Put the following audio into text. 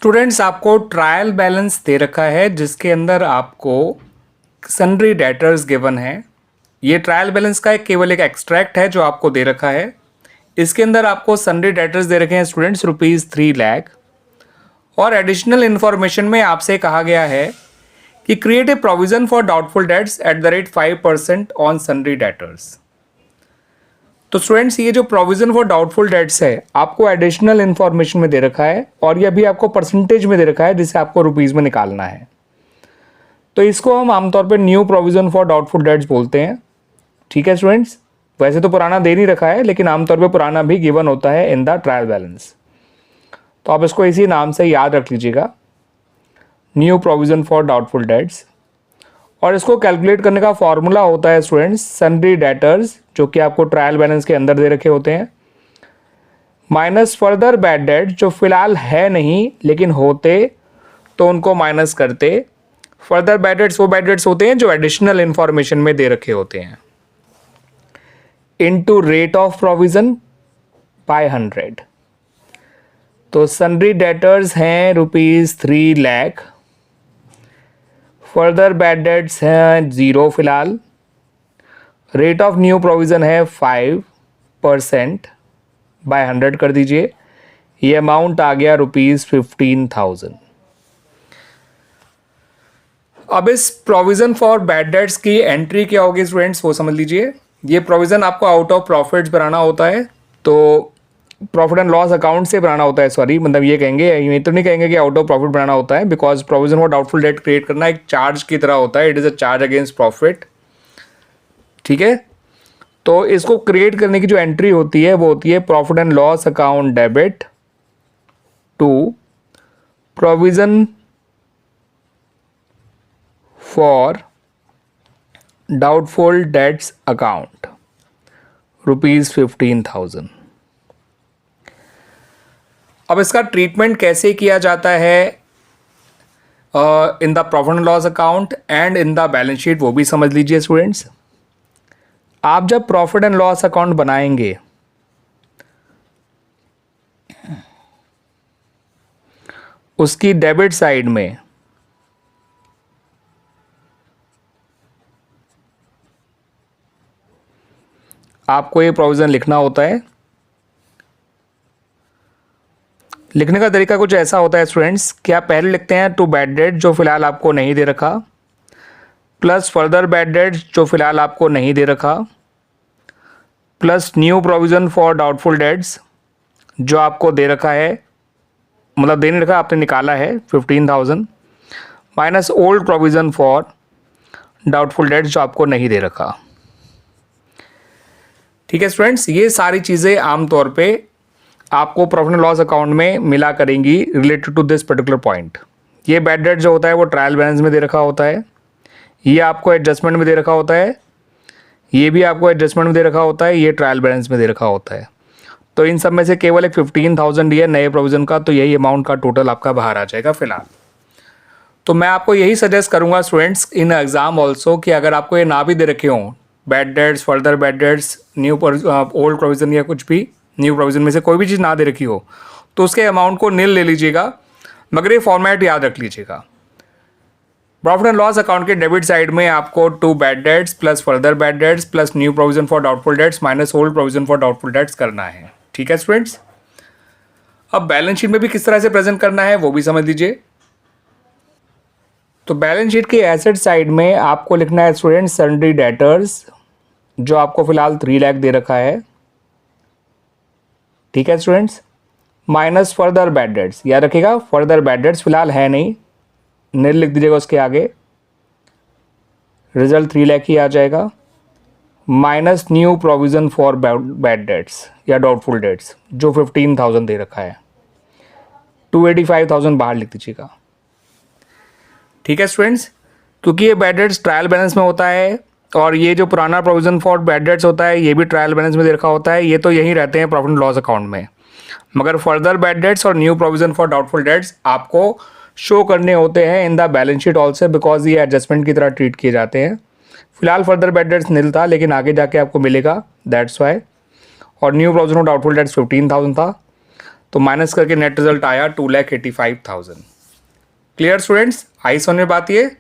Students, आपको trial balance दे रखा है जिसके अंदर आपको सन्ड्री डेटर्स गिवन है। ये ट्रायल बैलेंस का केवल एक एक्सट्रैक्ट है जो आपको दे रखा है। इसके अंदर आपको सन्ड्री डेटर्स दे रखे हैं स्टूडेंट्स ₹3 लाख, और एडिशनल इन्फॉर्मेशन में आपसे कहा गया है कि create a provision for doubtful dates at the rate 5% on sundry debtors. तो स्टूडेंट्स, ये जो प्रोविजन फॉर डाउटफुल डेट्स है आपको एडिशनल इन्फॉर्मेशन में दे रखा है, और ये भी आपको परसेंटेज में दे रखा है जिसे आपको रुपीज़ में निकालना है। तो इसको हम आमतौर पे new provision for doubtful dates बोलते हैं। ठीक है स्टूडेंट्स, वैसे तो पुराना दे नहीं रखा है, लेकिन आमतौर पे पुराना भी गिवन होता है इन द ट्रायल बैलेंस। तो आप इसको इसी नाम से याद रख लीजिएगा, new provision for doubtful dates. और इसको कैलकुलेट करने का फॉर्मूला होता है स्टूडेंट्स सन्ड्री डेटर्स, जो कि आपको ट्रायल बैलेंस के अंदर दे रखे होते हैं, माइनस फर्दर बैड डेट, जो फिलहाल है नहीं लेकिन होते तो उनको माइनस करते। फर्दर बैड डेट्स वो बैड डेट्स होते हैं जो एडिशनल इंफॉर्मेशन में दे रखे होते हैं, into rate of provision by 100। तो सन्ड्री डेटर्स हैं ₹3 लाख, फर्दर बैड डेट्स हैं 0 फिलहाल, रेट ऑफ न्यू प्रोविज़न है 5% बाय 100 कर दीजिए। ये अमाउंट आ गया ₹15,000। अब इस प्रोविज़न फॉर बैड डेट्स की एंट्री क्या होगी स्टूडेंट्स, वो समझ लीजिए। ये प्रोविज़न आपको आउट ऑफ प्रॉफिट्स बनाना होता है, तो प्रॉफिट एंड लॉस अकाउंट से बनाना होता है। सॉरी, मतलब ये कहेंगे, ये तो नहीं कहेंगे कि आउट ऑफ प्रॉफिट बनाना होता है, because provision for doubtful debt create करना एक चार्ज की तरह होता है। It is a charge against profit. ठीक है, तो इसको क्रिएट करने की जो एंट्री होती है वो होती है profit and loss account debit to provision for doubtful debts account ₹15,000। अब इसका ट्रीटमेंट कैसे किया जाता है in the profit and loss account and in the balance sheet, वो भी समझ लीजिए स्टूडेंट्स। आप जब प्रॉफिट एंड लॉस अकाउंट बनाएंगे उसकी डेबिट साइड में आपको ये प्रोविजन लिखना होता है। लिखने का तरीका कुछ ऐसा होता है स्टूडेंट्स कि आप पहले लिखते हैं टू बैड डेट, जो फिलहाल आपको नहीं दे रखा, प्लस फर्दर बैड डेट, जो फिलहाल आपको नहीं दे रखा, plus new provision for doubtful dates, जो आपको दे रखा है, मतलब दे नहीं रखा, आपने निकाला है 15,000, minus old provision for doubtful dates, जो आपको नहीं दे रखा। ठीक है स्टूडेंट्स, ये सारी चीज़ें आमतौर पे आपको प्रॉफिट एंड लॉस अकाउंट में मिला करेंगी related to this particular point. ये बैड डेट जो होता है वो ट्रायल बैलेंस में दे रखा होता है, ये आपको एडजस्टमेंट में दे रखा होता है, ये भी आपको एडजस्टमेंट में दे रखा होता है, ये ट्रायल बैलेंस में दे रखा होता है। तो इन सब में से केवल एक 15,000 दिया नए प्रोविज़न का, तो यही अमाउंट का टोटल आपका बाहर आ जाएगा फिलहाल। तो मैं आपको यही सजेस्ट करूँगा स्टूडेंट्स इन एग्ज़ाम ऑल्सो कि अगर आपको ये ना भी दे रखे हों bad debts, further bad dates, new old provision या कुछ भी न्यू प्रोविज़न में से कोई भी चीज़ ना दे रखी हो, तो उसके अमाउंट को नील ले लीजिएगा, मगर ये फॉर्मेट याद रख लीजिएगा। प्रॉफिट एंड लॉस अकाउंट के डेबिट साइड में आपको to bad debts plus further bad debts plus new provision for doubtful debts minus old provision for doubtful debts करना है। ठीक है स्टूडेंट्स, अब बैलेंस शीट में भी किस तरह से प्रेजेंट करना है वो भी समझ लीजिए। तो बैलेंस शीट के एसेट साइड में आपको लिखना है स्टूडेंट्स सन्ड्री डेटर्स, जो आपको फिलहाल 3 लाख दे रखा है। ठीक है students, minus further bad dates, याद रखिएगा फर्दर बैड डेट्स फिलहाल है नहीं, नील लिख दीजिएगा उसके आगे, रिजल्ट 3 लाख ही आ जाएगा, minus new provision for bad debts या डाउटफुल डेट्स, जो 15,000 दे रखा है, 285,000 बाहर लिख दीजिएगा। ठीक है स्टूडेंट्स, क्योंकि ये बैड डेट्स ट्रायल बैलेंस में होता है और ये जो पुराना प्रोविज़न फॉर बैड डेट्स होता है ये भी ट्रायल बैलेंस में दे रखा होता है, ये तो यहीं रहते हैं प्रॉफिट एंड लॉस अकाउंट में, मगर फर्दर बैड डेट्स और new provision for doubtful dates आपको शो करने होते हैं इन the balance sheet also, because ये एडजस्टमेंट की तरह ट्रीट किए जाते हैं। फिलहाल फर्दर बैड डेट्स नील था, लेकिन आगे जाके आपको मिलेगा, दैट्स वाई। और new provision for doubtful dates 15,000 था, तो माइनस करके नेट रिजल्ट आया 2,85,000। क्लियर स्टूडेंट्स, आई समझ में बात ये।